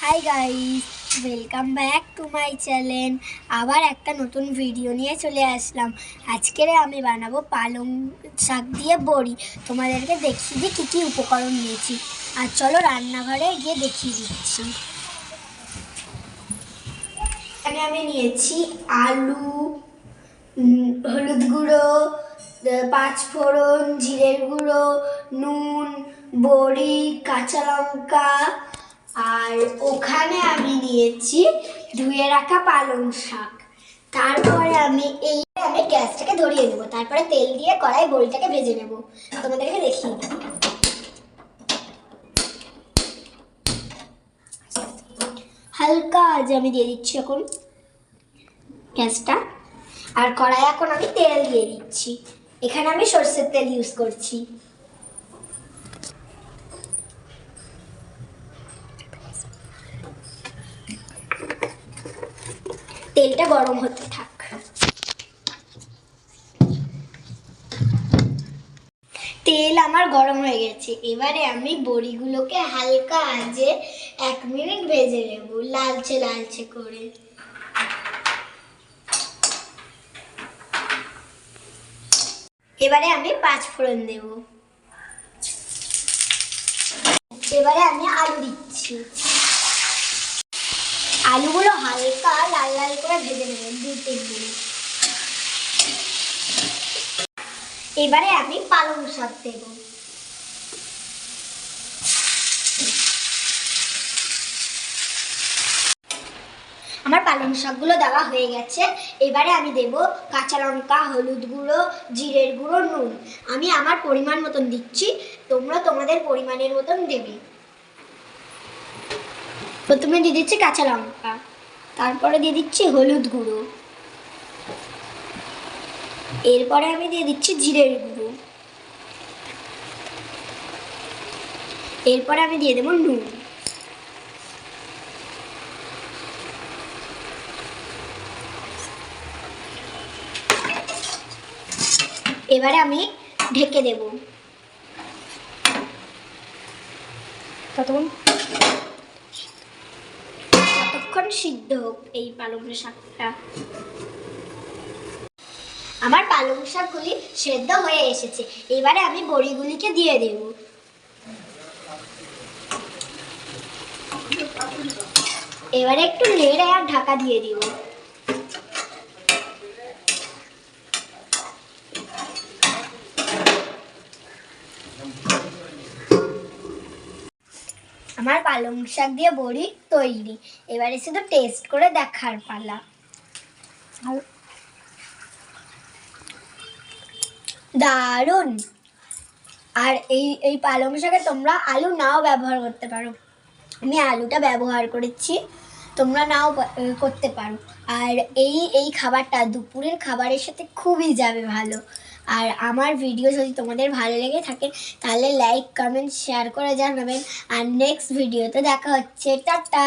Hi guys, welcome back to my channel. আবার একটা নতুন ভিডিও নিয়ে চলে আসলাম। আজকের আমি বানাবো পালং শাক দিয়ে বড়ি। তোমাদেরকে দেখিয়ে দিই কী কী উপকরণ নিয়েছি। আর চলো রান্নাঘরে গিয়ে দেখিয়ে দিচ্ছি। এখানে আমি নিয়েছি আলু, হলুদ গুঁড়ো, পাঁচফোড়ন, জিরের গুঁড়ো, নুন, বড়ি, কাঁচা লঙ্কা। আর ওখানে আমি নিয়েছি ধুয়ে রাখা পালং শাক। তারপরে আমি গ্যাসটাকে ধরিয়ে দেবো। তারপরে তেল দিয়ে কড়াই বড়িটাকে ভেজে নেব। তোমাদেরকে দেখিয়ে দিই। হালকা আজ আমি দিয়ে দিচ্ছি এখন গ্যাসটা। আর কড়াই এখন আমি তেল দিয়ে দিচ্ছি। এখানে আমি সরষের তেল ইউজ করছি। তেলটা গরম হতে থাক। তেল আমার গরম হয়ে গেছে। এবারে আমি বড়িগুলোকে হালকা আঁচে 1 মিনিট ভেজে নেব, লালচে লালচে করে। এবারে আমি পাঁচফোড়ন দেব। এবারে আমি আলু দিচ্ছি। আলুগুলো হালকা লাল লাল করে ভেজে নেবেন 2-3 মিনিট। এবারে আমি পালং শাক দেব। আমার পালং শাকগুলো দেওয়া হয়ে গেছে। এবারে আমি দেব কাঁচা লঙ্কা, হলুদ গুঁড়ো, জিরের গুঁড়ো, নুন। আমি আমার পরিমাণ মতন দিচ্ছি, তোমরা তোমাদের পরিমাণের মতন দেবে। প্রথমে দিয়ে দিচ্ছি কাঁচা লঙ্কা, তারপরে দিয়ে দিচ্ছি হলুদ গুঁড়ো, এরপরে আমি দিয়ে দিচ্ছি জিরের গুঁড়ো, এরপরে আমি দিয়ে দেবো নুন। এবারে আমি ঢেকে দেব। ততক্ষণ সিদ্ধ হোক এই পালং শাকটা। আমার পালং শাকগুলি সেদ্ধ হয়ে এসেছে। এবারে আমি বড়িগুলিকে দিয়ে দেব। এবারে একটু নেড়ে আর ঢাকা দিয়ে দিব। আমার পালং শাক দিয়ে বড়ি তৈরি। এবারে শুধু টেস্ট করে দেখার পালা। দারুণ। আর এই পালং শাকে তোমরা আলু নাও ব্যবহার করতে পারো। আমি আলুটা ব্যবহার করেছি, তোমরা নাও করতে পারো। আর এই খাবারটা দুপুরের খাবারের সাথে খুবই যাবে ভালো। আর আমার ভিডিও যদি তোমাদের ভালো লেগে থাকে তাহলে লাইক, কমেন্ট, শেয়ার করে জানাবেন। আর নেক্সট ভিডিওতে দেখা হচ্ছে। টাটা।